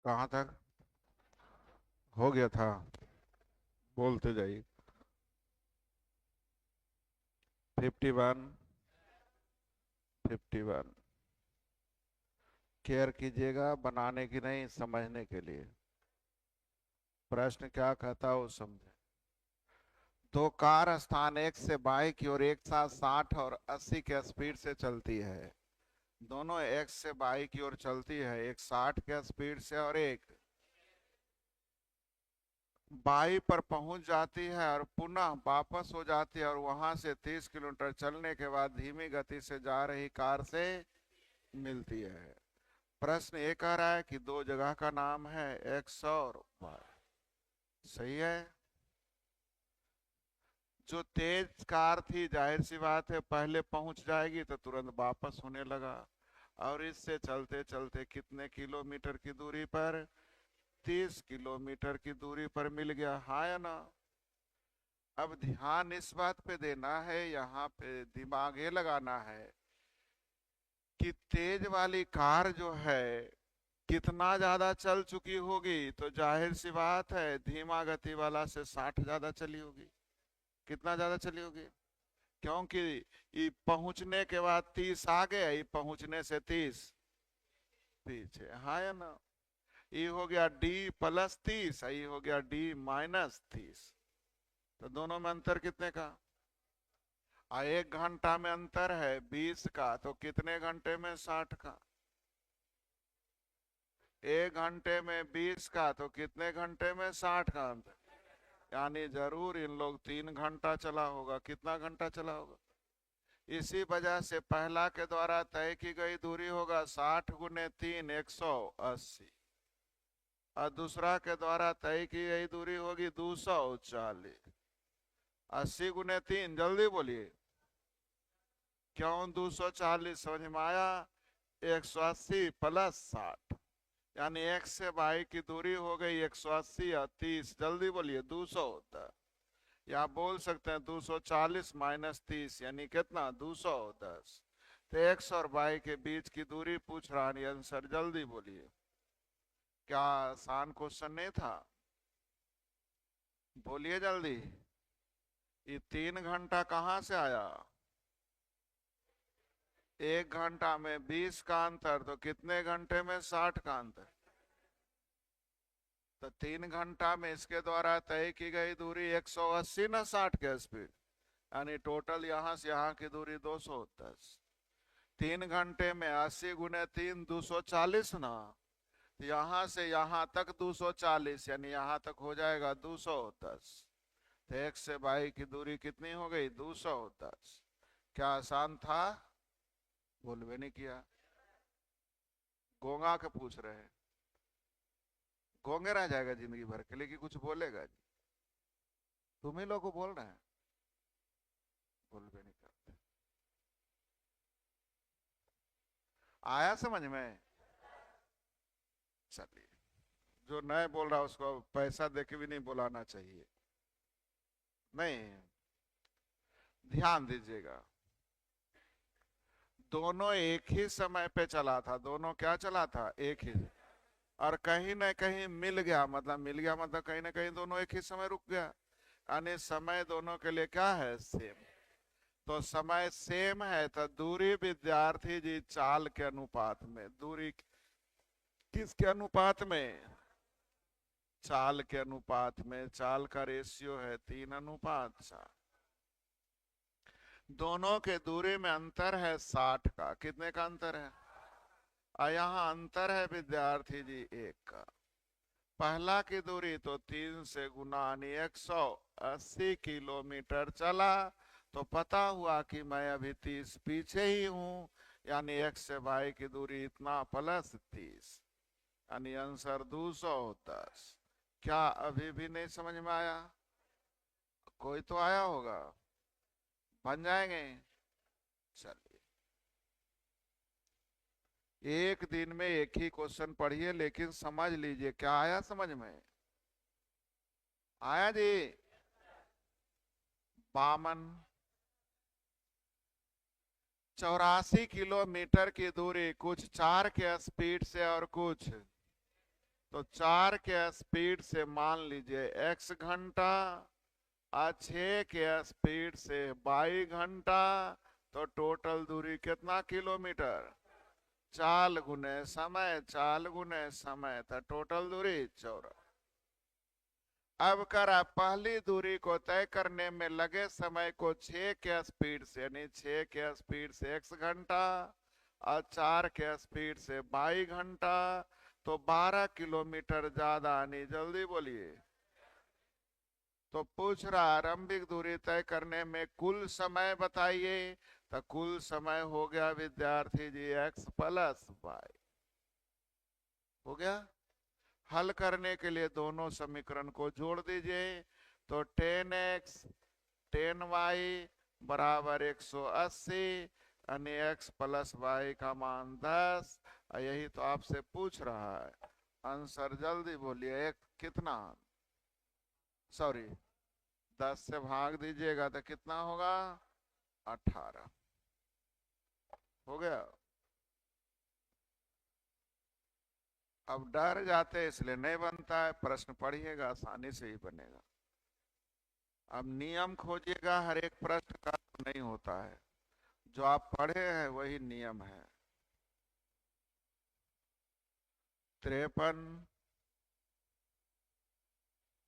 कहाँ तक हो गया था? बोलते जाइए। 51। 51। केयर कीजिएगा, बनाने की नहीं, समझने के लिए। प्रश्न क्या कहता है वो समझे। दो कार स्थान एक से बाई की ओर एक साथ 60 और 80 के स्पीड से चलती है। दोनों एक से बाई की ओर चलती है, एक 60 के स्पीड से और एक बाई पर पहुंच जाती है और पुनः वापस हो जाती है, और वहां से 30 किलोमीटर चलने के बाद धीमी गति से जा रही कार से मिलती है। प्रश्न ये कह रहा है कि दो जगह का नाम है एक्स और वाई। सही है। जो तेज कार थी, जाहिर सी बात है पहले पहुंच जाएगी तो तुरंत वापस होने लगा, और इससे चलते चलते कितने किलोमीटर की दूरी पर, 30 किलोमीटर की दूरी पर मिल गया। हाँ या ना? अब ध्यान इस बात पे देना है, यहाँ पे दिमाग ये लगाना है कि तेज वाली कार जो है कितना ज्यादा चल चुकी होगी, तो जाहिर सी बात है धीमा गति वाला से 60 ज्यादा चली होगी। कितना ज्यादा चली होगी? क्योंकि ये पहुंचने के बाद 30 आगे, ये पहुंचने से 30 पीछे। हाँ या ना? ये हो गया D+30, ये हो गया D-30। तो दोनों में अंतर कितने का? 1 घंटा में अंतर है 20 का, तो कितने घंटे में 60 का? 1 घंटे में 20 का, तो कितने घंटे में 60 का अंतर? यानी जरूर इन लोग 3 घंटा चला होगा। कितना घंटा चला होगा? इसी वजह से पहला के द्वारा तय की गई दूरी होगा 60 × 3 180, और दूसरा के द्वारा तय की गई दूरी होगी 240। 80 × 3, जल्दी बोलिए। क्यों 240? समझ में आया? 180 + 60, यानी एक से बाई की दूरी हो गई 180 और 30, जल्दी बोलिए 210। या बोल सकते हैं 240 - 30, यानी कितना? 210। तो एक्स और बाई के बीच की दूरी पूछ रहा है आंसर, जल्दी बोलिए। क्या आसान क्वेश्चन नहीं था? बोलिए जल्दी। ये 3 घंटा कहाँ से आया? 1 घंटा में 20 का अंतर, तो कितने घंटे में 60 का अंतर? तो 3 घंटा में इसके द्वारा तय की गई दूरी 180 न 60 के स्पीड, यानी टोटल यहाँ से यहाँ की दूरी 210। 3 घंटे में 80 × 3 240 ना, यहाँ से यहाँ तक 240, यानी यहाँ तक हो जाएगा 210। तो एक से बाई की दूरी कितनी हो गई? 210। क्या आसान था? बोल भी नहीं किया। गोंगा के पूछ रहे हैं। गोंगे रह जाएगा जिंदगी भर के लिए कि कुछ बोलेगा जी? तुम ही लोग को बोल रहे हैं। बोल भी नहीं करते। आया समझ में? चलिए। जो नए बोल रहा है उसको पैसा दे के भी नहीं बुलाना चाहिए। नहीं। ध्यान दीजिएगा। दोनों एक ही समय पे चला था। दोनों क्या चला था? एक ही। और कहीं ना कहीं मिल गया, मतलब मिल गया मतलब कहीं ना कहीं दोनों एक ही समय रुक गया, यानी समय दोनों के लिए क्या है? सेम। तो समय सेम है तो दूरी विद्यार्थी जी चाल के अनुपात में। दूरी किसके अनुपात में? चाल के अनुपात में। चाल का रेशियो है 3:4। दोनों के दूरी में अंतर है 60 का। कितने का अंतर है? और यहाँ अंतर है विद्यार्थी जी 1 का। पहला की दूरी तो 3 से गुना, यानी 180 किलोमीटर चला, तो पता हुआ कि मैं अभी 30 पीछे ही हूँ, यानी एक से बाई की दूरी इतना +30, यानी आंसर 210। क्या अभी भी नहीं समझ में आया? कोई तो आया होगा। बन जाएंगे। चलिए। एक दिन में एक ही क्वेश्चन पढ़िए, लेकिन समझ लीजिए। क्या आया समझ में? आया जी? 52। 84 किलोमीटर की दूरी कुछ 4 के स्पीड से और कुछ तो 4 के स्पीड से मान लीजिए x घंटा और 6 के स्पीड से y घंटा, तो टोटल दूरी कितना किलोमीटर? चाल गुने समय, चाल गुने समय, तो टोटल दूरी 14। अब करा पहली दूरी को तय करने में लगे समय को 6 के स्पीड से, यानी 6 के स्पीड से x घंटा और 4 के स्पीड से 22 घंटा, तो 12 किलोमीटर ज्यादा। नहीं जल्दी बोलिए। तो पूछ रहा आरंभिक दूरी तय करने में कुल समय बताइए। तो कुल समय हो गया विद्यार्थी जी x प्लस वाई। हो गया। हल करने के लिए दोनों समीकरण को जोड़ दीजिए। तो 10x 10y बराबर 180, यानी x प्लस वाई का मान 10। यही तो आपसे पूछ रहा है। आंसर जल्दी बोलिए। एक कितना, सॉरी 10 से भाग दीजिएगा तो कितना होगा? 18। हो गया। अब डर जाते इसलिए नहीं बनता है, प्रश्न पढ़िएगा आसानी से ही बनेगा। अब नियम खोजिएगा, हर एक प्रश्न का नहीं होता है। जो आप पढ़े हैं वही नियम है। 53,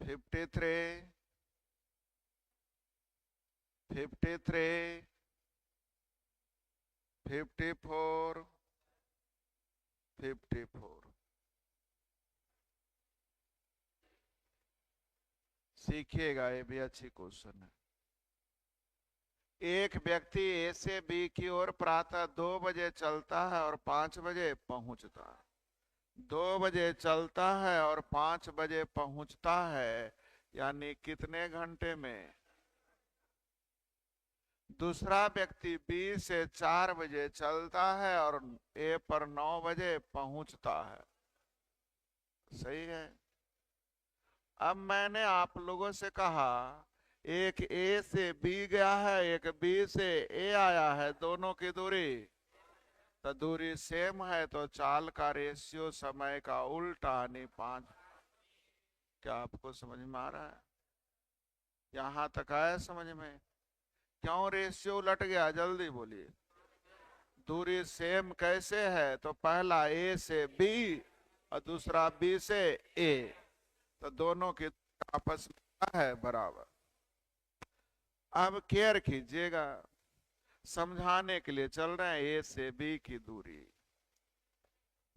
53, 53, 54, 54। सीखिएगा, ये भी अच्छी क्वेश्चन है। एक व्यक्ति ए से बी की ओर प्रातः 2 बजे चलता है और 5 बजे पहुंचता है। 2 बजे चलता है और 5 बजे पहुंचता है, यानी कितने घंटे में? दूसरा व्यक्ति बी से 4 बजे चलता है और ए पर 9 बजे पहुंचता है। सही है। अब मैंने आप लोगों से कहा एक ए से बी गया है, एक बी से ए आया है, दोनों की दूरी, तो दूरी सेम है, तो चाल का रेशियो समय का उल्टा, यानी 5। क्या आपको समझ में आ रहा है? यहां तक आया समझ में? क्यों रेशियो उलट गया? जल्दी बोलिए। दूरी सेम कैसे है? तो पहला ए से बी और दूसरा बी से ए, तो दोनों की आपस में है बराबर। अब केयर कीजिएगा, समझाने के लिए चल रहे हैं। ए से बी की दूरी,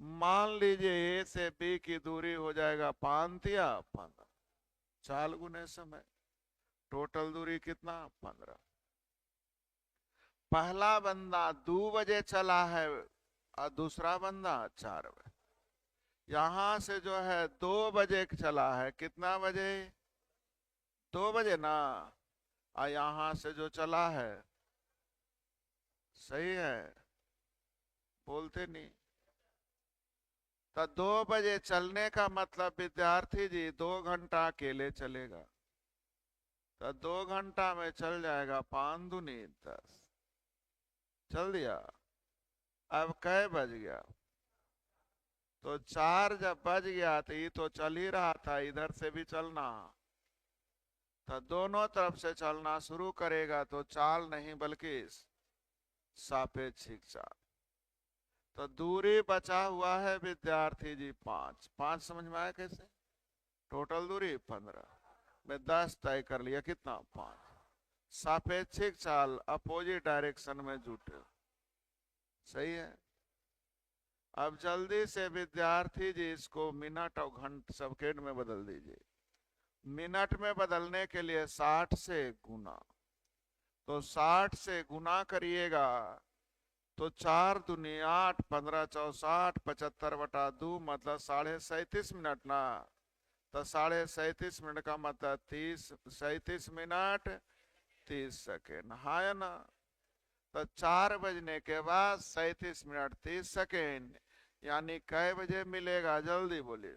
मान लीजिए ए से बी की दूरी हो जाएगा 5 या 15, चाल गुने समय, टोटल दूरी कितना? 15। पहला बंदा 2 बजे चला है और दूसरा बंदा 4 बजे। यहां से जो है 2 बजे चला है, कितना बजे? 2 बजे ना। और यहां से जो चला है, सही है, बोलते नहीं। तो 2 बजे चलने का मतलब विद्यार्थी जी 2 घंटा अकेले चलेगा, तो 2 घंटा में चल जाएगा 5 दूनी 10। चल दिया। अब कै बज गया? तो 4 जब बज गया तो ये तो चल ही रहा था, इधर से भी चलना, तो दोनों तरफ से चलना शुरू करेगा, तो चाल नहीं बल्कि सापेक्षिक चाल। तो दूरी बचा हुआ है विद्यार्थी जी 5। 5 समझ में आया कैसे? टोटल दूरी 15 में 10 तय कर लिया, कितना? 5। सापेक्षिक चाल अपोजिट डायरेक्शन में जुटे। सही है। अब जल्दी से विद्यार्थी जी इसको मिनट और घंटे सेकंड में बदल दीजिए। मिनट में बदलने के लिए 60 से गुना, तो 60 से गुना करिएगा, तो 4 दूनी 8, 15 चौसठ, 75/2 मतलब 37.5 मिनट ना। तो 37.5 मिनट का मतलब 37 मिनट 30 सेकेंड, है ना? तो 4 बजने के बाद 37 मिनट 30 सेकेंड, यानी कै बजे मिलेगा? जल्दी बोलिए।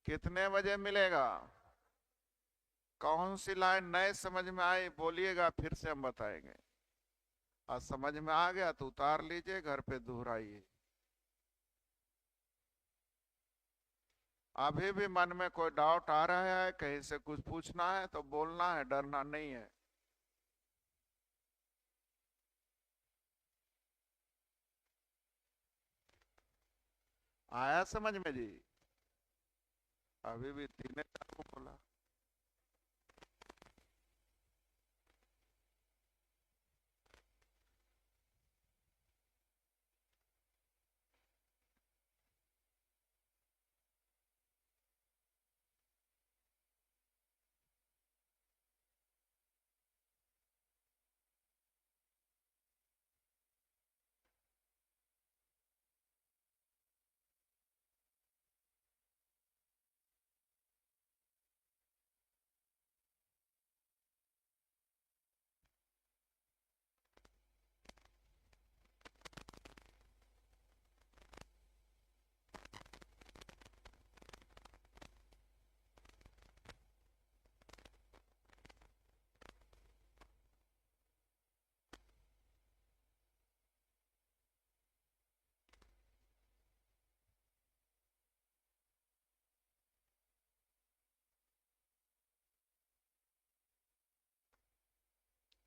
कितने बजे मिलेगा? कौन सी लाइन नए समझ में आई बोलिएगा, फिर से हम बताएंगे। और समझ में आ गया तो उतार लीजिए, घर पे दोहराइए। अभी भी मन में कोई डाउट आ रहा है, कहीं से कुछ पूछना है तो बोलना है, डरना नहीं है। आया समझ में जी? अभी भी तीन चार को बोला।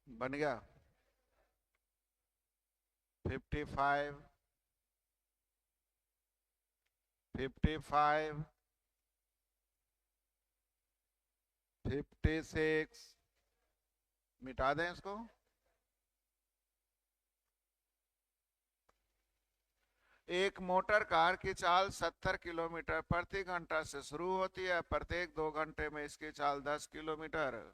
बन गया। 55, 55, 56। मिटा दें इसको। एक मोटर कार की चाल 70 किलोमीटर प्रति घंटा से शुरू होती है, प्रत्येक 2 घंटे में इसकी चाल 10 किलोमीटर।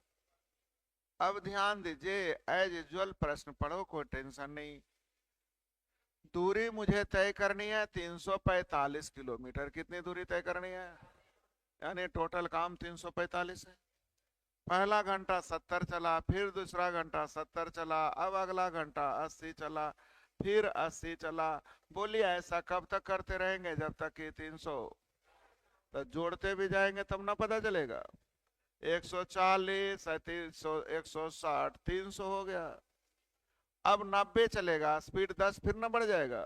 अब ध्यान दीजिए, एज यूजुअल प्रश्न पढ़ो, कोई टेंशन नहीं। दूरी मुझे तय करनी है 345 किलोमीटर। कितनी दूरी तय करनी है? यानी टोटल काम 345 है। पहला घंटा 70 चला, फिर दूसरा घंटा 70 चला, अब अगला घंटा 80 चला, फिर 80 चला। बोलिए ऐसा कब तक करते रहेंगे? जब तक कि 300। तो जोड़ते भी जाएंगे तब ना पता चलेगा। 140, 300, 160, 300 हो गया। अब 90 चलेगा, स्पीड 10 फिर ना बढ़ जाएगा?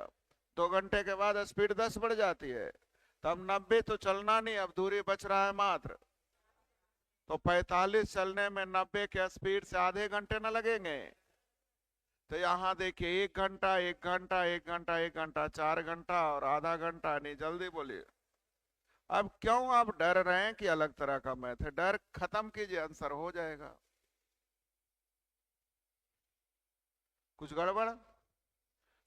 2 घंटे के बाद स्पीड 10 बढ़ जाती है। तब 90 तो चलना नहीं, अब दूरी बच रहा है मात्र। तो 45 चलने में 90 के स्पीड से आधे घंटे न लगेंगे? तो यहाँ देखिए, 1 घंटा, 1 घंटा, 1 घंटा, 1 घंटा, 4 घंटा और आधा घंटा। नहीं, जल्दी बोलिए। अब क्यों आप डर रहे हैं कि अलग तरह का मैथ है? डर खत्म कीजिए, आंसर हो जाएगा। कुछ गड़बड़?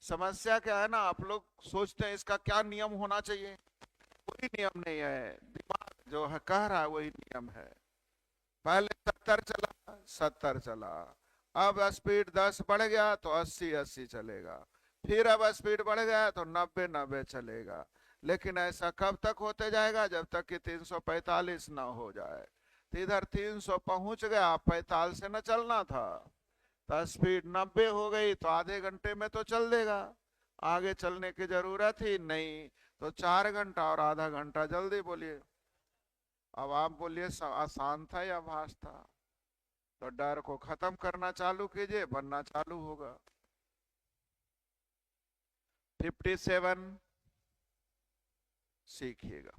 समस्या क्या है ना, आप लोग सोचते हैं इसका क्या नियम होना चाहिए। कोई नियम नहीं है, दिमाग जो है कह रहा है वही नियम है। पहले 70 चला, 70 चला। अब स्पीड 10 बढ़ गया तो 80, 80 चलेगा। फिर अब स्पीड बढ़ गया तो 90, 90 चलेगा। लेकिन ऐसा कब तक होते जाएगा? जब तक कि 345 ना हो जाए। तो इधर 300 पहुंच गया, 45 से न चलना था। तो स्पीड 90 हो गई तो आधे घंटे में तो चल देगा। आगे चलने की जरूरत ही नहीं। तो 4 घंटा और आधा घंटा। जल्दी बोलिए। अब आप बोलिए, आसान था या भाष था? तो डर को खत्म करना चालू कीजिए, बनना चालू होगा। 57 सीखिएगा।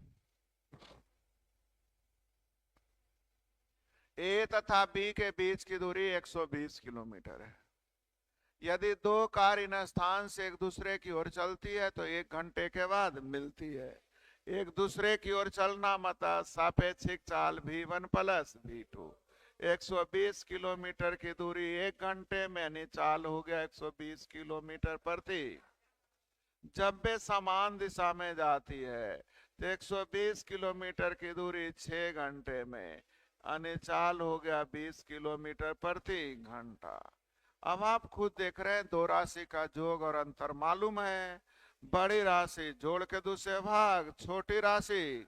ए तथा बी के बीच की दूरी 120 किलोमीटर है। यदि दो कार इन स्थान से एक दूसरे की ओर चलती है तो 1 घंटे के बाद मिलती है। एक दूसरे की ओर चलना मतलब सापेक्षिक चाल v1 प्लस v2। 120 किलोमीटर की दूरी 1 घंटे में, यानी चाल हो गया 120 किलोमीटर प्रति। जब वे समान दिशा में जाती है तो 120 किलोमीटर की दूरी 6 घंटे में, अनिचाल हो गया 20 किलोमीटर प्रति घंटा। अब आप खुद देख रहे हैं, दो राशि का जोग और अंतर मालूम है। बड़ी राशि जोड़ के दूसरे भाग, छोटी राशि।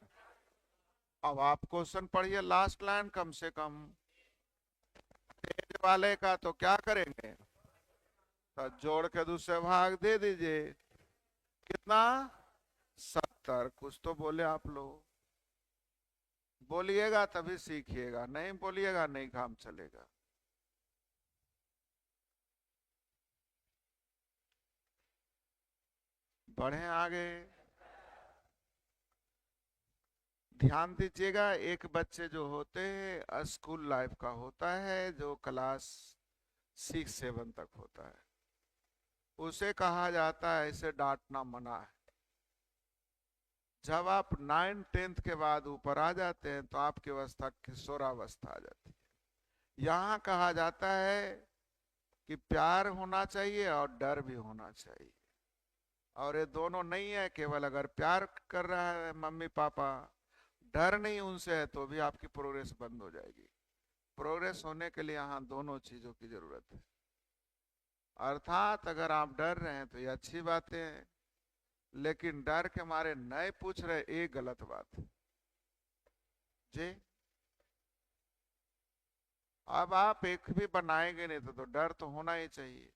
अब आप क्वेश्चन पढ़िए, लास्ट लाइन कम से कम। तेज वाले का तो क्या करेंगे? तो जोड़ के दूसरे भाग दे दीजिए। कितना? 70। कुछ तो बोले आप लोग। बोलिएगा तभी सीखिएगा, नहीं बोलिएगा नहीं काम चलेगा। बढ़े आगे। ध्यान दीजिएगा, एक बच्चे जो होते हैं स्कूल लाइफ का होता है, जो क्लास 6-7 तक होता है, उसे कहा जाता है इसे डांटना मना है। जब आप 9-10 के बाद ऊपर आ जाते हैं तो आपकी अवस्था किशोरावस्था आ जाती है। यहाँ कहा जाता है कि प्यार होना चाहिए और डर भी होना चाहिए, और ये दोनों नहीं है। केवल अगर प्यार कर रहा है मम्मी पापा, डर नहीं उनसे है, तो भी आपकी प्रोग्रेस बंद हो जाएगी। प्रोग्रेस होने के लिए यहाँ दोनों चीजों की जरूरत है। अर्थात अगर आप डर रहे हैं तो ये अच्छी बात है, लेकिन डर के मारे नहीं पूछ रहे, ये गलत बात है जी। अब आप एक भी बनाएंगे नहीं तो डर तो होना ही चाहिए।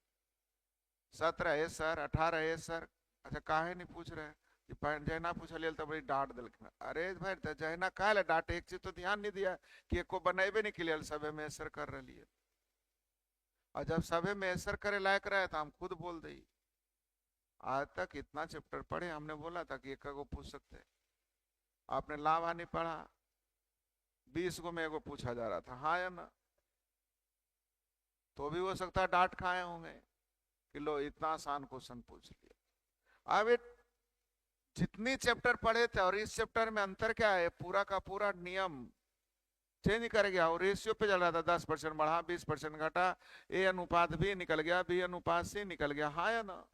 17 है सर, 18 है सर, अच्छा काहे नहीं पूछ रहे कि जहना पूछलिए तो बड़ी डांट दिलखिन। अरे भाई जहना काहे डांट, एक चीज तो ध्यान नहीं दिया कि एको बनेबे नहीं के सभे में असर कर रही है। और जब सभे में असर करे लायक रहे तो हम खुद बोल दी। आज तक इतना चैप्टर पढ़े, हमने बोला था कि एक को पूछ सकते, आपने लाभ हानि पढ़ा, 20 को में एगो पूछा जा रहा था, हाँ या ना, तो भी हो सकता है डांट खाए होंगे कि लो इतना आसान क्वेश्चन पूछ लिया। अब जितनी चैप्टर पढ़े थे और इस चैप्टर में अंतर क्या है, पूरा का पूरा नियम चेंज कर गया। और रेशियो पे चल रहा था, 10% बढ़ा, 20% घटा, ए अनुपात बी निकल गया, बी अनुपात सी निकल गया, हाँ या ना।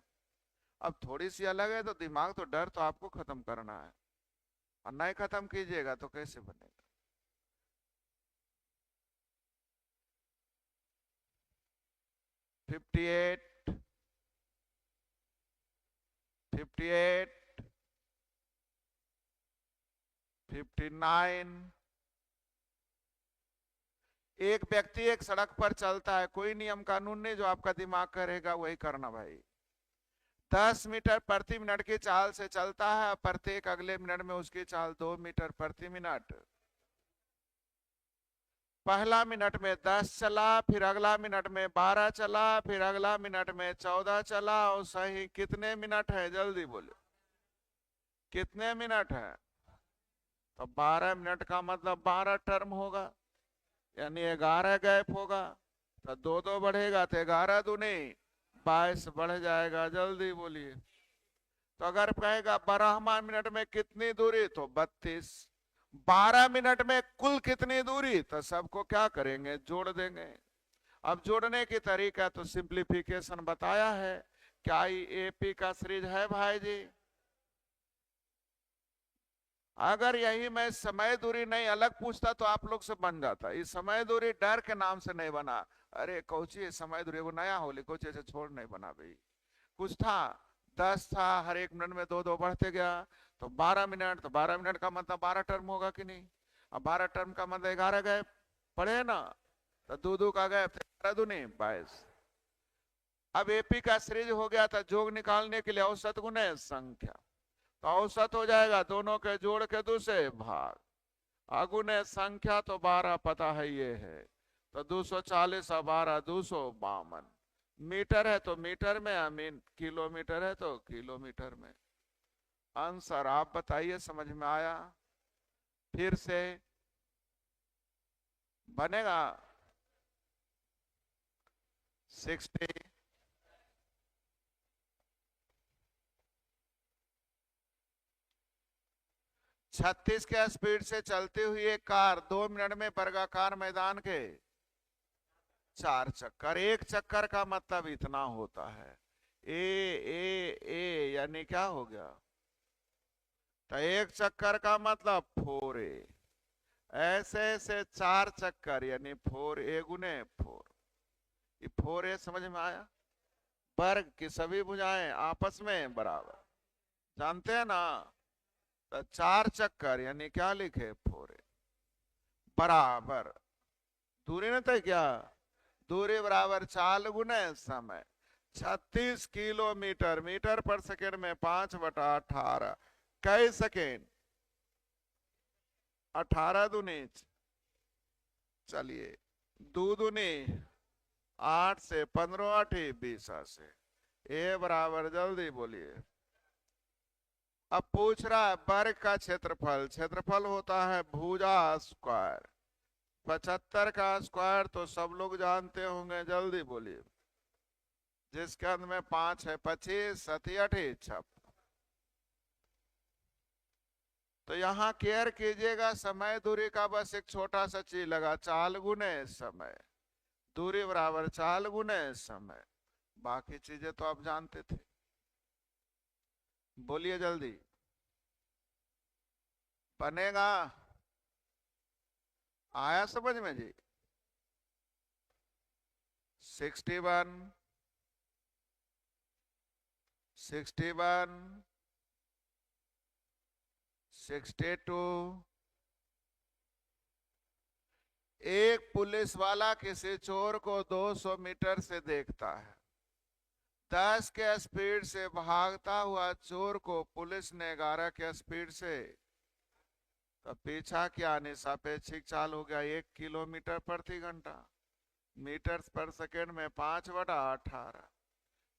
अब थोड़ी सी अलग है तो दिमाग तो डर तो आपको खत्म करना है, और नहीं खत्म कीजिएगा तो कैसे बनेगा। 58, 58, 59। एक व्यक्ति एक सड़क पर चलता है, कोई नियम कानून नहीं, जो आपका दिमाग करेगा वही करना भाई। 10 मीटर प्रति मिनट की चाल से चलता है, प्रत्येक अगले मिनट में उसकी चाल 2 मीटर प्रति मिनट। पहला मिनट में 10 चला, फिर अगला मिनट में 12 चला, फिर अगला मिनट में 14 चला, और सही कितने मिनट है, जल्दी बोलो कितने मिनट है। तो 12 मिनट का मतलब 12 टर्म होगा, यानी 11 गैप होगा, तो 2-2 बढ़ेगा तो 11 दूनी 22 बढ़ जाएगा, जल्दी बोलिए। तो अगर कहेगा 12वां मिनट में कितनी दूरी, तो 32। 12 मिनट में कुल कितनी दूरी, तो सबको क्या करेंगे, जोड़ देंगे। अब जोड़ने की तरीका तो सिंप्लीफिकेशन बताया है। क्या एपी का सीरीज है भाई जी? अगर यही मैं समय दूरी नहीं अलग पूछता तो आप लोग से बन जाता। इस समय दूरी डर के नाम से नहीं बना। अरे कौची समय दूरी, वो नया हो कोची ऐसे छोड़ नहीं बना भाई, कुछ था 10 था, हर एक मिनट में 2-2 बढ़ते गया, तो 12 मिनट, तो 12 मिनट का मतलब 12 टर्म होगा कि नहीं। अब 12 टर्म का मतलब 11 गए पढ़े ना, तो 2-2 का गए 11 दूनी 22। अब एपी का सीरीज हो गया था, जोग निकालने के लिए औसत गुने संख्या, तो औसत हो जाएगा दोनों के जोड़ के दूसरे भाग, अगुने संख्या तो 12 पता है ये है, तो 240 और 12 252। मीटर है तो मीटर में, मीन किलोमीटर है तो किलोमीटर में। आंसर आप बताइए, समझ में आया? फिर से बनेगा 60। 36 के स्पीड से चलती हुई एक कार 2 मिनट में वर्गाकार मैदान के 4 चक्कर, एक चक्कर का मतलब इतना होता है। ए यानी क्या हो गया, तो एक चक्कर का मतलब 4a, ऐसे ऐसे 4 चक्कर यानी 4a गुने 4। ये 4a समझ में आया? वर्ग की सभी भुजाएं आपस में बराबर, जानते हैं ना। तो 4 चक्कर यानी क्या लिखे, 4a बराबर दूरी न तय क्या, दूरी बराबर चाल गुने समय। 36 किलोमीटर, मीटर पर सेकेंड में 5/18 कई सेकेंड, 18 दूनी, चलिए 2 दूनी 8 से 15 8 20 से ए बराबर, जल्दी बोलिए अब पूछ रहा है वर्ग का क्षेत्रफल, क्षेत्रफल होता है भुजा स्क्वायर। 75 का स्क्वायर तो सब लोग जानते होंगे, जल्दी बोलिए। जिसके अंत में 5 है, 25 सती 28। तो यहाँ केयर कीजिएगा, समय दूरी का बस एक छोटा सा चीज लगा, चाल गुने समय, दूरी बराबर चाल गुने समय। बाकी चीजें तो आप जानते थे। बोलिए जल्दी। बनेगा? आया समझ में जी? 61, 61, 62। एक पुलिस वाला किसी चोर को 200 मीटर से देखता है। 10 के स्पीड से भागता हुआ चोर को पुलिस ने 11 के स्पीड से तो पीछा किया, सापेक्षिक चाल हो गया 1 किलोमीटर प्रति घंटा। मीटर पर सेकेंड में 5/18।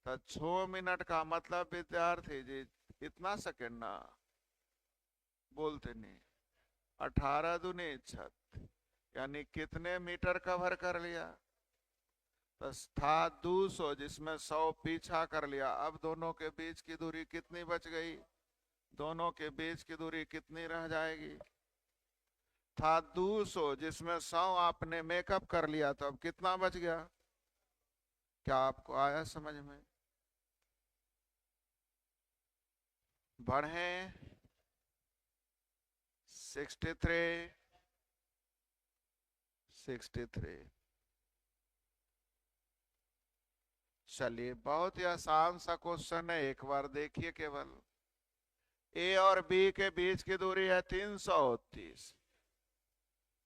तो 6 मिनट का मतलब विद्यार्थी जी इतना सेकेंड ना बोलते नहीं, 18 दूनी 36, यानी कितने मीटर कवर कर लिया? तो था 200 जिसमें 100 पीछा कर लिया। अब दोनों के बीच की दूरी कितनी बच गई? दोनों के बीच की दूरी कितनी रह जाएगी? था 200 जिसमें 100 आपने मेकअप कर लिया, तो अब कितना बच गया? क्या आपको आया समझ में? बढ़े 63, 63। चलिए बहुत ही आसान सा क्वेश्चन है, एक बार देखिए केवल। ए और बी के बीच की दूरी है 330।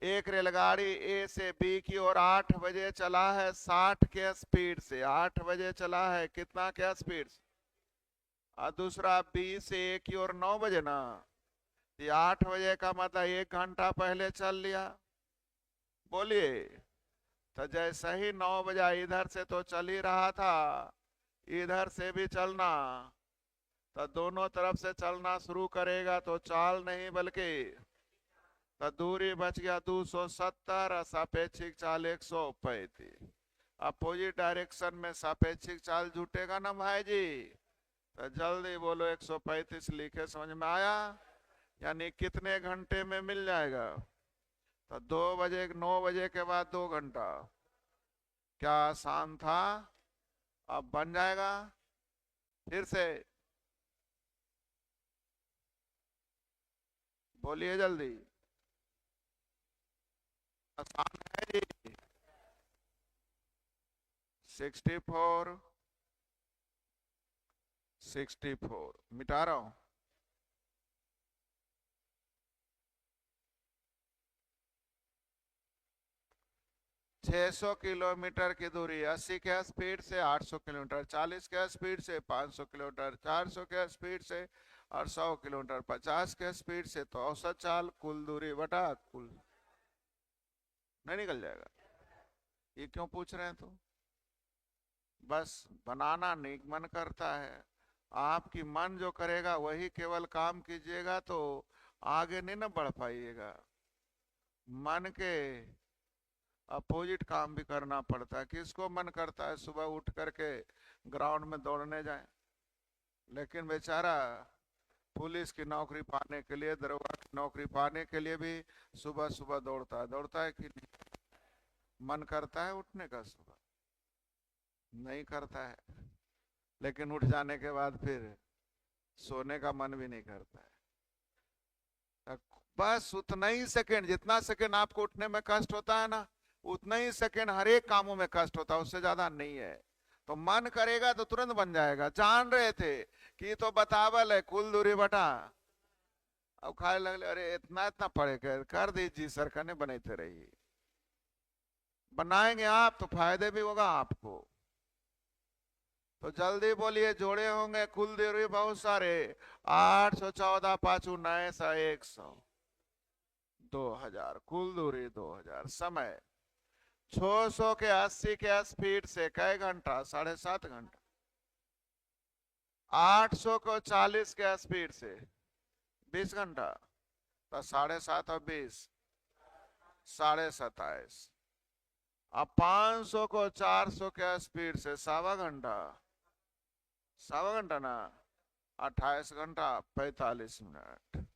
एक रेलगाड़ी ए से बी की ओर 8 बजे चला है 60 के स्पीड से। 8 बजे चला है कितना क्या स्पीड से? और दूसरा बी से ए की ओर 9 बजे ना, ये 8 बजे का मतलब 1 घंटा पहले चल लिया। बोलिए। तो जैसे ही 9 बजा इधर से तो चल ही रहा था, इधर से भी चलना, तो दोनों तरफ से चलना शुरू करेगा तो चाल नहीं बल्कि तो दूरी बच गया 270 और सापेक्षिक चाल 135। अपोजिट डायरेक्शन में सापेक्षिक चाल जुटेगा ना भाई जी? तो जल्दी बोलो 135 लिखे, समझ में आया? यानी कितने घंटे में मिल जाएगा? तो 2 बजे 9 बजे के बाद 2 घंटा। क्या आसान था? अब बन जाएगा फिर से, बोलिए जल्दी। आसान है जी। 64, 64 मिटा रहा हूं। 600 किलोमीटर की दूरी 80 के स्पीड से 800 किलोमीटर, 40 के स्पीड से 500 किलोमीटर, 400 के स्पीड से और 100 किलोमीटर, 50 के स्पीड से, तो औसत चाल कुल दूरी बटा कुल नहीं निकल जाएगा? ये क्यों पूछ रहे हैं? तो बस बनाना नहीं मन करता है। आपकी मन जो करेगा वही केवल काम कीजिएगा, तो आगे नहीं ना बढ़ पाइएगा। मन के अपोजिट काम भी करना पड़ता है। किसको मन करता है सुबह उठ करके ग्राउंड में दौड़ने जाए? लेकिन बेचारा पुलिस की नौकरी पाने के लिए, दरोगा की नौकरी पाने के लिए भी सुबह सुबह दौड़ता है कि नहीं? मन करता है उठने का? सुबह नहीं करता है, लेकिन उठ जाने के बाद फिर सोने का मन भी नहीं करता है। बस उतना ही सेकंड, जितना सेकंड आपको उठने में कष्ट होता है ना, उतना ही सेकंड हर एक कामों में कष्ट होता है, उससे ज्यादा नहीं है। तो मन करेगा तो तुरंत बन जाएगा। जान रहे थे कि तो बतावल है कुल दूरी बटा, अब खाए लगले अरे इतना इतना पड़े कर दीजिए सर, करने बनाते रहिए। बनाएंगे आप तो फायदे भी होगा आपको। तो जल्दी बोलिए, जोड़े होंगे कुल दूरी बहुत सारे। 814 पाँच 19 100, 2000 कुल दूरी 2000। समय 600 के 80 के स्पीड से कै घंटा? 7.5 घंटा। 800 को 40 के स्पीड से 20 घंटा, तो 7.5 और 20, 27.5। अब 500 को 400 के स्पीड से 1.25 घंटा, 1.25 घंटा ना, 28 घंटा 45 मिनट।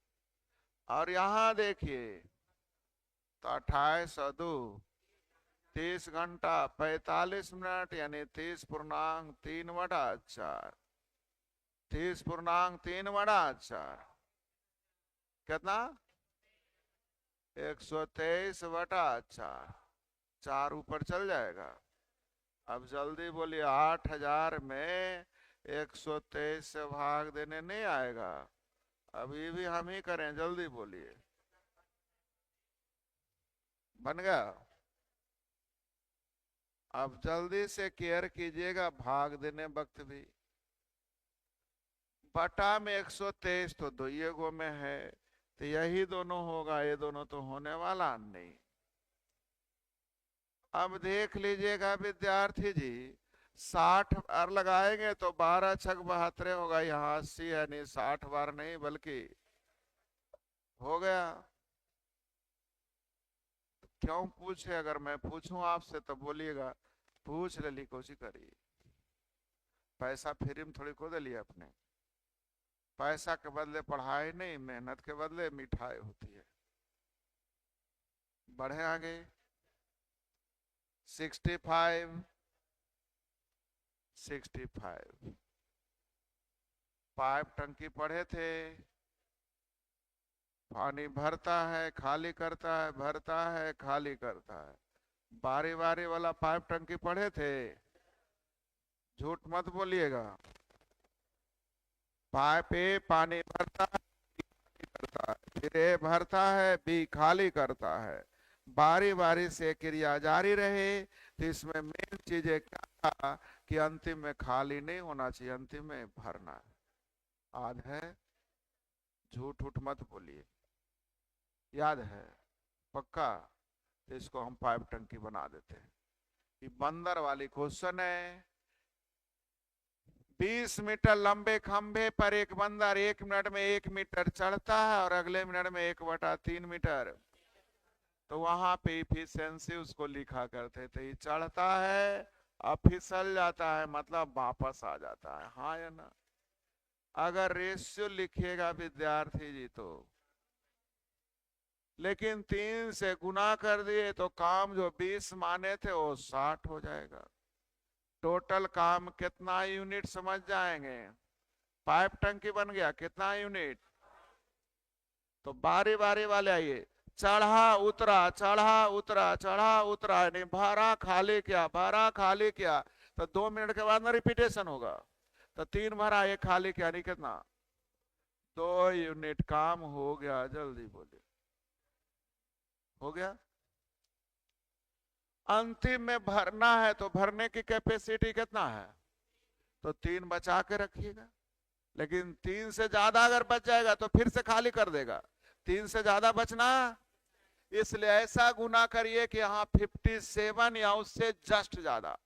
और यहां देखिए, तो 28 और 2, 30 घंटा 45 मिनट, यानी 30.3/4, 30.3/4 कितना, 123/4, 4 ऊपर चल जाएगा। अब जल्दी बोलिए, 8000 में 123 से भाग देने नहीं आएगा। अब ये भी हम ही करें, जल्दी बोलिए। बन गया। अब जल्दी से केयर कीजिएगा, भाग देने वक्त भी। बटा में 123 तो दो ये गो में है, तो यही दोनों होगा, ये दोनों तो होने वाला नहीं। अब देख लीजिएगा विद्यार्थी जी, 60 बार लगाएंगे तो 12 छक 72 होगा, यहाँ 80 है, नहीं 60 बार नहीं बल्कि हो गया। क्यों पूछे, अगर मैं पूछूं आपसे तो बोलिएगा पूछ ले कोशिश करी। पैसा फ्री में थोड़ी को दे लिया अपने, पैसा के बदले पढ़ाई नहीं, मेहनत के बदले मिठाई होती है। बढ़े आगे। 65, 65 पाइप टंकी पढ़े थे, पानी भरता है खाली करता है, भरता है खाली करता है। बारी बारी वाला पाइप टंकी पढ़े थे, झूठ मत बोलिएगा। पाइप ए पानी भरता है, करता है, फिर ए भरता है, बी खाली करता है। बारी बारी से क्रिया जारी रहे। तो इसमें मेन चीज क्या था कि अंतिम में खाली नहीं होना चाहिए, अंतिम में भरना है। याद है, झूठ उठ मत बोलिए, याद है पक्का। तो इसको हम पाइप टंकी बना देते हैं। ये बंदर वाली क्वेश्चन है। 20 मीटर लंबे खंभे पर एक बंदर 1 मिनट में 1 मीटर चढ़ता है और अगले मिनट में 1/3 मीटर। तो वहां पे इफिशियंसी उसको लिखा करते थे। ये चढ़ता है और फिसल जाता है, मतलब वापस आ जाता है, हाँ या ना। अगर रेशियो लिखिएगा विद्यार्थी जी तो, लेकिन 3 से गुना कर दिए तो काम जो 20 माने थे वो 60 हो जाएगा। टोटल काम कितना यूनिट समझ जाएंगे। पाइप टंकी बन गया, कितना यूनिट। तो बारी बारी वाले आइए, चढ़ा उतरा चढ़ा उतरा चढ़ा उतरा, नहीं भरा खाली किया भरा खाली किया, तो 2 मिनट के बाद ना रिपीटेशन होगा। तो 3 भरा 1 खाली किया, नहीं कितना, 2 यूनिट काम हो गया। जल्दी बोलिए, हो गया। अंतिम में भरना है तो भरने की कैपेसिटी कितना है, तो 3 बचा के रखिएगा। लेकिन 3 से ज्यादा अगर बच जाएगा तो फिर से खाली कर देगा। 3 से ज्यादा बचना, इसलिए ऐसा गुना करिए कि यहां 57 या उससे जस्ट ज्यादा,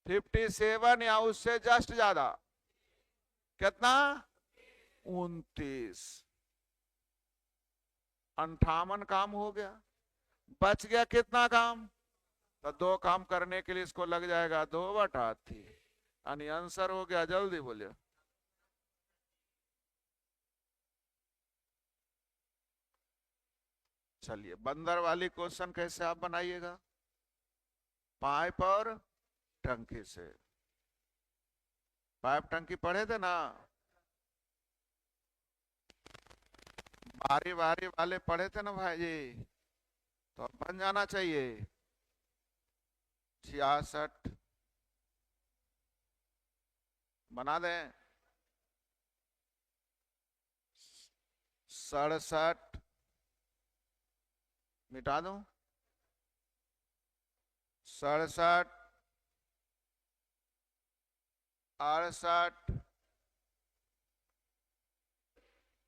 57 या उससे जस्ट ज्यादा, कितना, 29। 58 काम हो गया। बच गया कितना काम, तो 2 काम करने के लिए इसको लग जाएगा 2/3, यानी आंसर हो गया। जल्दी बोलिए। चलिए, बंदर वाली क्वेश्चन कैसे आप बनाइएगा, पाइप और टंकी से। पाइप टंकी पढ़े थे ना, बारी बारी वाले पढ़े थे ना भाई जी, तो अब बन जाना चाहिए। 66 बना दें, 67 मिटा दूं, 67, 68,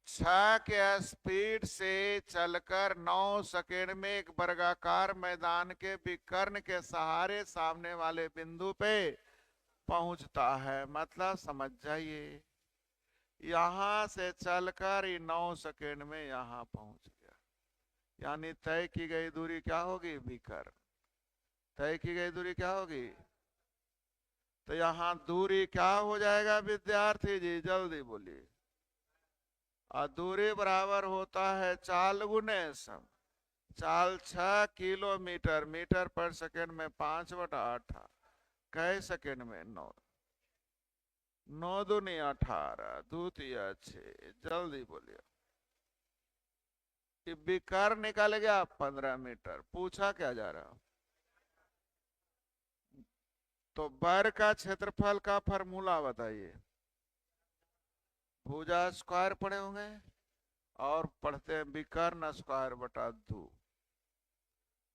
6 के स्पीड से चलकर 9 सेकेंड में एक वर्गाकार मैदान के विकर्ण के सहारे सामने वाले बिंदु पे पहुंचता है। मतलब समझ जाइए, यहां से चलकर 9 सेकेंड में यहां पहुंच गया। यानी तय की गई दूरी क्या होगी बीकर, तय की गई दूरी क्या होगी। तो यहां दूरी क्या हो जाएगा विद्यार्थी जी, जल्दी बोलिए। और दूरी बराबर होता है चाल गुने समय। चाल 6 किलोमीटर, मीटर पर सेकंड में 5/8, कै सेकंड में 9, 9 दूनी 18, द्वितीय 6, जल्दी बोलिए। विकर निकल गया 15 मीटर। पूछा क्या जा रहा, तो वर्ग का क्षेत्रफल का फॉर्मूला बताइए। भुजा स्क्वायर पढ़े होंगे और पढ़ते हैं विकर्ण स्क्वायर बटा 2।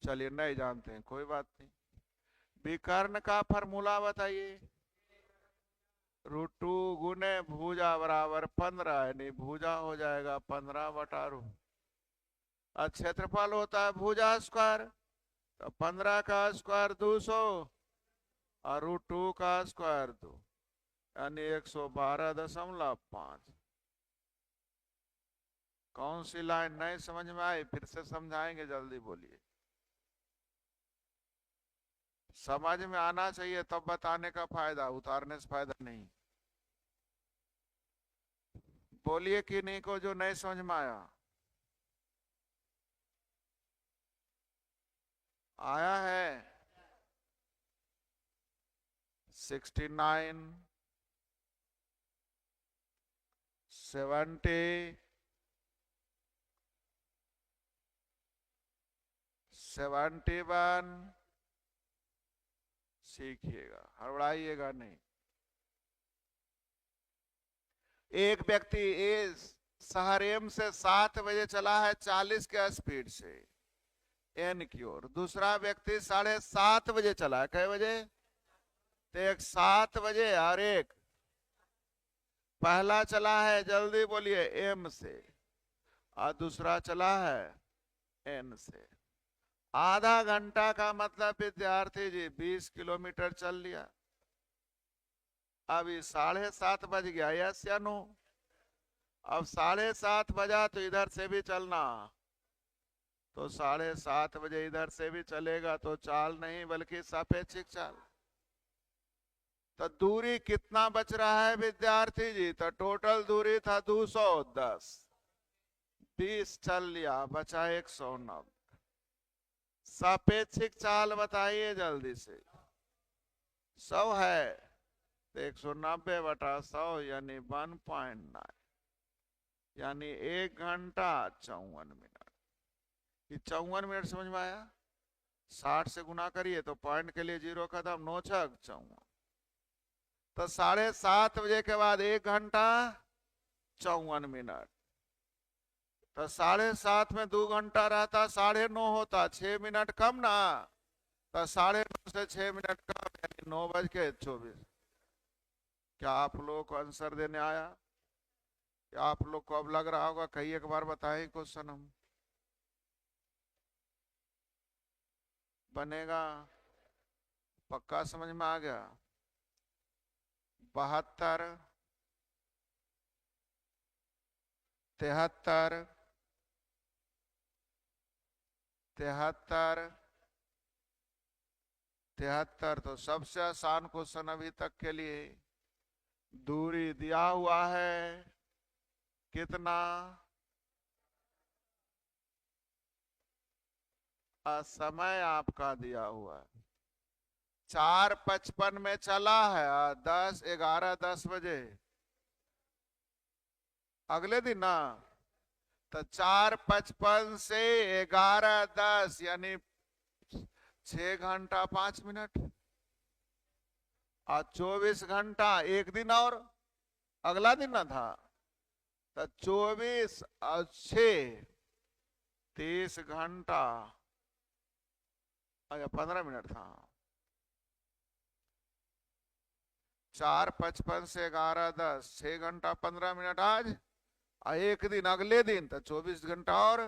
चलिए नहीं जानते हैं कोई बात नहीं। विकर्ण का फॉर्मूला बताइए। √2 गुने भुजा बराबर 15, यानी भुजा हो जाएगा 15/√। और क्षेत्रफल होता है भुजा स्क्वायर, तो 15 का स्क्वायर 200 और √2 का स्क्वायर 2, यानी 112.5। कौन सी लाइन नहीं समझ में आई, फिर से समझाएंगे, जल्दी बोलिए। समझ में आना चाहिए तब बताने का फायदा, उतारने से फायदा नहीं। बोलिए कि नहीं को जो नहीं समझ में आया। आया है 69, 70, 71। सीखिएगा, हड़बड़ाइएगा नहीं। एक व्यक्ति इस शहर एम से 7 बजे चला है 40 के स्पीड से एन की ओर। दूसरा व्यक्ति 7:30 बजे चला है, कै बजे, तो एक 7 बजे और एक पहला चला है, जल्दी बोलिए, एम से, और दूसरा चला है एन से। आधा घंटा का मतलब विद्यार्थी जी 20 किलोमीटर चल लिया। अभी 7:30 बज गया, यस या नो। अब 7:30 बजा तो इधर से भी चलना, तो 7:30 बजे इधर से भी चलेगा, तो चाल नहीं बल्कि सापेक्षिक चाल। तो दूरी कितना बच रहा है विद्यार्थी जी, तो टोटल दूरी था 210, 20 चल लिया, बचा 190। सापेक्षिक चाल बताइए जल्दी से। 100 है तो 190/100 यानी 1.9, यानी 1 घंटा 54 मिनट। ये 54 मिनट समझ में आया। 60 से गुना करिए तो पॉइंट के लिए 0 खत्म, 9 छक 54। तो 7:30 बजे के बाद 1 घंटा 54 मिनट। तो 7:30 में 2 घंटा रहता, 9:30 होता, 6 मिनट कम ना। तो 9:30 से 6 मिनट कम, यानी 9:24। क्या आप लोगों को आंसर देने आया? क्या आप लोग को अब लग रहा होगा, कई एक बार बताएं क्वेश्चन हम। बनेगा, पक्का समझ में आ गया। 72, 73, 73, 73, तो सबसे आसान क्वेश्चन अभी तक के लिए। दूरी दिया हुआ है कितना, समय आपका दिया हुआ है 4:55 में चला है, 10, 11, 10 बजे अगले दिन ना। तो 4:55 से 11:10 यानी 6 घंटा 5 मिनट, और 24 घंटा एक दिन और अगला दिन ना था। तो 24 और 6 30 घंटा, अच्छा 15 मिनट था। 4:55 से 11:10, 6 घंटा 15 मिनट आज, और एक दिन अगले दिन, तो 24 घंटा और,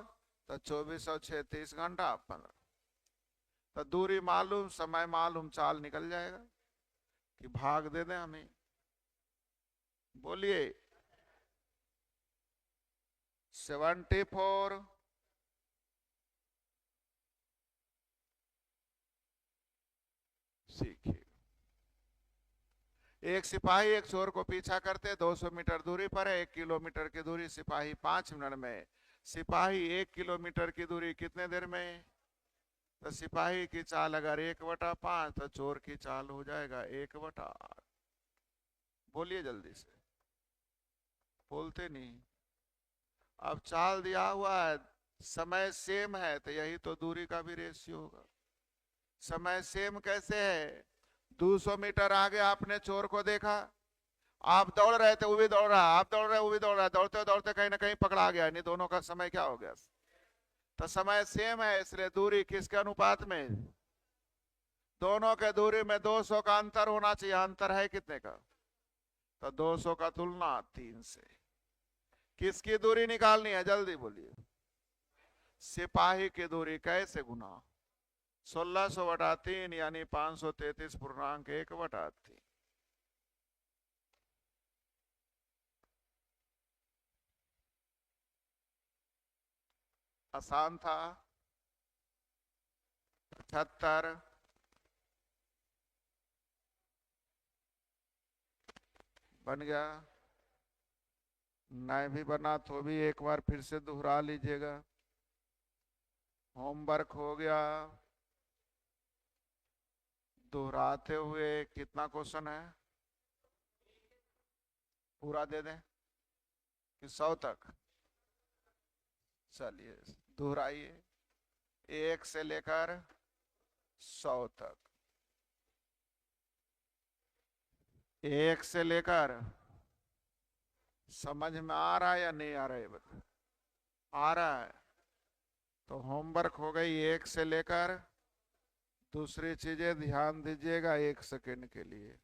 तो 24 और 6 30 घंटा 15। तो दूरी मालूम, समय मालूम, चाल निकल जाएगा। कि भाग दे दें हमें, बोलिए। 74। सीखिए। एक सिपाही एक चोर को पीछा करते 200 मीटर दूरी पर है, 1 किलोमीटर की दूरी सिपाही 5 मिनट में। सिपाही 1 किलोमीटर की दूरी कितने देर में? तो सिपाही की चाल अगर 1/5 तो चोर की चाल हो जाएगा 1/8। बोलिए जल्दी से, बोलते नहीं। अब चाल दिया हुआ है, समय सेम है, तो यही तो दूरी का भी रेशियो होगा। समय सेम कैसे है? 200 मीटर आगे आपने चोर को देखा, आप दौड़ रहे थे, वो भी दौड़ रहा, आप दौड़ रहे, वो भी दौड़ रहा, दौड़ते दौड़ते कहीं ना कहीं पकड़ा गया, नहीं दोनों का समय क्या हो गया? तो समय सेम है, इसलिए दूरी किसके अनुपात में? दोनों के दूरी में 200 का अंतर होना चाहिए। अंतर है कितने का? तो 200 का तुलना 3 से। किसकी दूरी निकालनी है, जल्दी बोलिए। सिपाही की दूरी कैसे गुना? 1600/3 यानी 533.1/3। आसान था। 75 बन गया। नहीं भी बना तो भी एक बार फिर से दोहरा लीजिएगा। होमवर्क हो गया। दोहराते हुए कितना क्वेश्चन है? पूरा दे दें कि 100 तक? चलिए दोहराइए, 1 से लेकर 100 तक। 1 से लेकर, समझ में आ रहा है या नहीं आ रहा है? बता, आ रहा है तो होमवर्क हो गई 1 से लेकर। दूसरी चीजें ध्यान दीजिएगा 1 सेकंड के लिए।